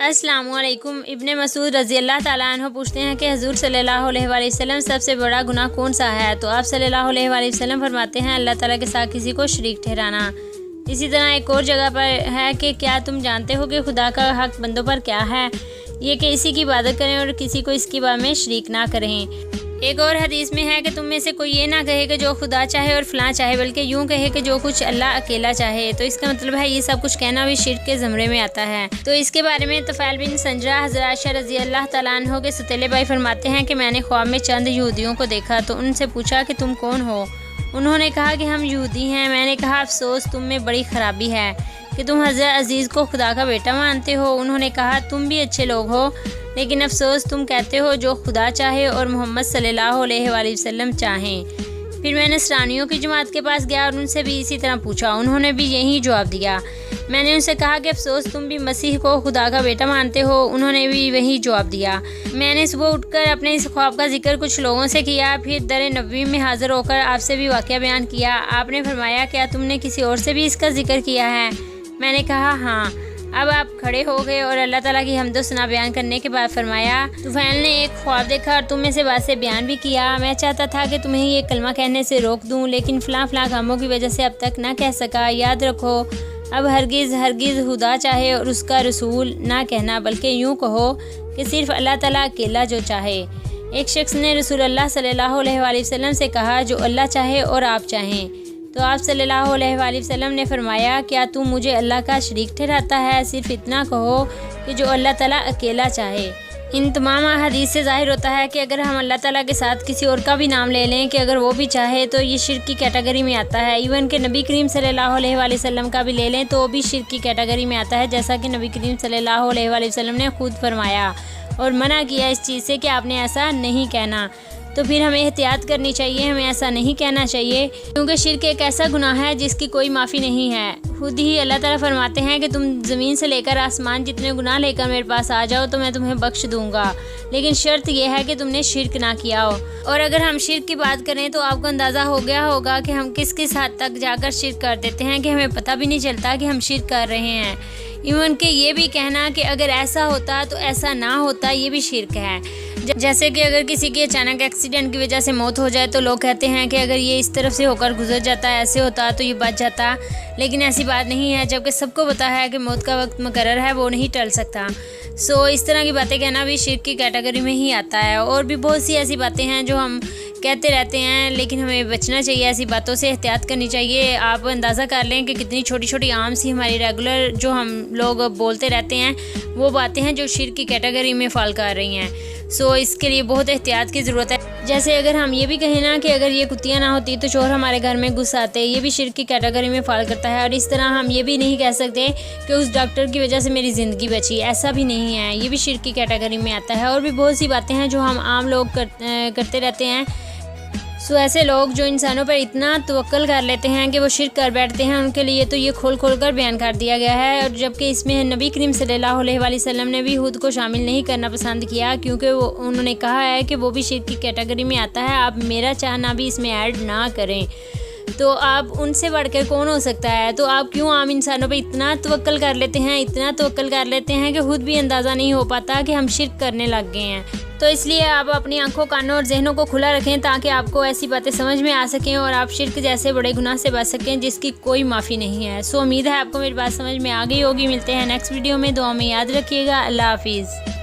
अस्सलाम वालेकुम। इब्ने मसूद रज़ी अल्लाह ताला अन्हु पूछते हैं कि हुज़ूर सल्लल्लाहु अलैहि वसल्लम सबसे बड़ा गुनाह कौन सा है? तो आप सल्लल्लाहु अलैहि वसल्लम फरमाते हैं अल्लाह ताला के साथ किसी को शरीक ठहराना। इसी तरह एक और जगह पर है कि क्या तुम जानते हो कि खुदा का हक़ बंदों पर क्या है? ये कि इसी की इबादत करें और किसी को इसकी इबादत में शरीक ना करें। एक और हदीस में है कि तुम में से कोई ये ना कहे कि जो खुदा चाहे और फ़लाँ चाहे, बल्कि यूँ कहे कि जो कुछ अल्लाह अकेला चाहे। तो इसका मतलब है ये सब कुछ कहना भी शिर्क के ज़मरे में आता है। तो इसके बारे में तुफ़ैल बिन संजरा हज़रत आयशा रज़ी अल्लाह ताला अन्हा के सतीले भाई फरमाते हैं कि मैंने ख्वाब में चंद यहूदियों को देखा तो उनसे पूछा कि तुम कौन हो? उन्होंने कहा कि हम यहूदी हैं। मैंने कहा अफसोस, तुम में बड़ी ख़राबी है कि तुम हज़रत अज़ीज़ को खुदा का बेटा मानते हो। उन्होंने कहा तुम भी अच्छे लोग हो, लेकिन अफसोस तुम कहते हो जो खुदा चाहे और मोहम्मद सल्लल्लाहु अलैहि वसल्लम चाहें। फिर मैं नसरानियों की जमात के पास गया और उनसे भी इसी तरह पूछा। उन्होंने भी यही जवाब दिया। मैंने उनसे कहा कि अफसोस तुम भी मसीह को खुदा का बेटा मानते हो। उन्होंने भी वही जवाब दिया। मैंने सुबह उठकर अपने इस ख्वाब का जिक्र कुछ लोगों से किया, फिर दर नबवी में हाज़िर होकर आपसे भी वाक़या बयान किया। आपने फरमाया क्या तुमने किसी और से भी इसका जिक्र किया है? मैंने कहा हाँ। अब आप खड़े हो गए और अल्लाह ताला की हम्द व सना बयान करने के बाद फरमाया तुफ़ैल ने एक ख्वाब देखा और तुम में से बातें बयान भी किया। मैं चाहता था कि तुम्हें ये कलमा कहने से रोक दूं, लेकिन फ़लाँ कामों की वजह से अब तक ना कह सका। याद रखो, अब हरगिज़ खुदा चाहे और उसका रसूल ना कहना, बल्कि यूँ कहो कि सिर्फ़ अल्लाह ताला अकेला जो चाहे। एक शख्स ने रसूल अल्लाह सल्लल्लाहु अलैहि वसल्लम से कहा जो अल्लाह चाहे और आप चाहें। तो आप सल्लल्लाहु अलैहि वसल्लम ने फरमाया क्या तू मुझे अल्लाह का शरीक ठहराता है? सिर्फ इतना कहो कि जो अल्लाह ताला अकेला चाहे। इन तमाम हदीस से ज़ाहिर होता है कि अगर हम अल्लाह ताला के साथ किसी और का भी नाम ले लें कि अगर वो भी चाहे तो ये शिर्क की कैटेगरी में आता है। इवन कि नबी करीम सल्लल्लाहु अलैहि वसल्लम का भी ले लें तो वो भी शिर्क की कैटेगरी में आता है, जैसा कि नबी करीम सल्लल्लाहु अलैहि वसल्लम ने खुद फरमाया और मना किया इस चीज़ से कि आपने ऐसा नहीं कहना। तो फिर हमें एहतियात करनी चाहिए, हमें ऐसा नहीं कहना चाहिए, क्योंकि शिर्क एक ऐसा गुनाह है जिसकी कोई माफ़ी नहीं है। खुद ही अल्लाह ताला फरमाते हैं कि तुम ज़मीन से लेकर आसमान जितने गुनाह लेकर मेरे पास आ जाओ तो मैं तुम्हें बख्श दूंगा, लेकिन शर्त यह है कि तुमने शिर्क ना किया हो। और अगर हम शिर्क की बात करें तो आपको अंदाज़ा हो गया होगा कि हम किस किस हद तक जाकर शिर्क कर देते हैं कि हमें पता भी नहीं चलता कि हम शिर्क कर रहे हैं। इवन कि ये भी कहना कि अगर ऐसा होता तो ऐसा ना होता, ये भी शिर्क है। जैसे कि अगर किसी की अचानक एक्सीडेंट की वजह से मौत हो जाए तो लोग कहते हैं कि अगर ये इस तरफ से होकर गुजर जाता, ऐसे होता तो ये बच जाता, लेकिन ऐसी बात नहीं है। जबकि सबको पता है कि मौत का वक्त मुकर्रर है, वो नहीं टल सकता। इस तरह की बातें कहना भी शिर्क की कैटेगरी में ही आता है। और भी बहुत सी ऐसी बातें हैं जो हम कहते रहते हैं, लेकिन हमें बचना चाहिए, ऐसी बातों से एहतियात करनी चाहिए। आप अंदाज़ा कर लें कि कितनी छोटी छोटी आम सी हमारी रेगुलर जो हम लोग बोलते रहते हैं वो बातें हैं जो शिर्क की कैटेगरी में फॉल कर रही हैं। इसके लिए बहुत एहतियात की ज़रूरत है। जैसे अगर हम ये भी कहें ना कि अगर ये कुत्तियाँ ना होती तो चोर हमारे घर में घुस आते, ये भी शिर्क की कैटेगरी में फॉल करता है। और इस तरह हम ये भी नहीं कह सकते कि उस डॉक्टर की वजह से मेरी ज़िंदगी बची, ऐसा भी नहीं है, ये भी शिर्क की कैटेगरी में आता है। और भी बहुत सी बातें हैं जो हम आम लोग करते रहते हैं। ऐसे लोग जो इंसानों पर इतना तवक्कल कर लेते हैं कि वो शिर्क कर बैठते हैं, उनके लिए तो ये खोल कर बयान कर दिया गया है। और जबकि इसमें नबी करीम सल्लल्लाहु अलैहि वसल्लम ने भी खुद को शामिल नहीं करना पसंद किया, क्योंकि उन्होंने कहा है कि वो भी शिर्क की कैटेगरी में आता है, आप मेरा चाहना भी इसमें ऐड ना करें। तो आप उनसे बढ़कर कौन हो सकता है? तो आप क्यों आम इंसानों पे इतना तवक्कल कर लेते हैं, इतना तवक्कल कर लेते हैं कि खुद भी अंदाज़ा नहीं हो पाता कि हम शिर्क करने लग गए हैं। तो इसलिए आप अपनी आंखों, कानों और जहनों को खुला रखें ताकि आपको ऐसी बातें समझ में आ सकें और आप शिर्क जैसे बड़े गुनाह से बच सकें जिसकी कोई माफ़ी नहीं है। उम्मीद है आपको मेरी बात समझ में आ गई होगी। मिलते हैं नेक्स्ट वीडियो में। दुआ में याद रखिएगा। अल्लाह हाफिज़।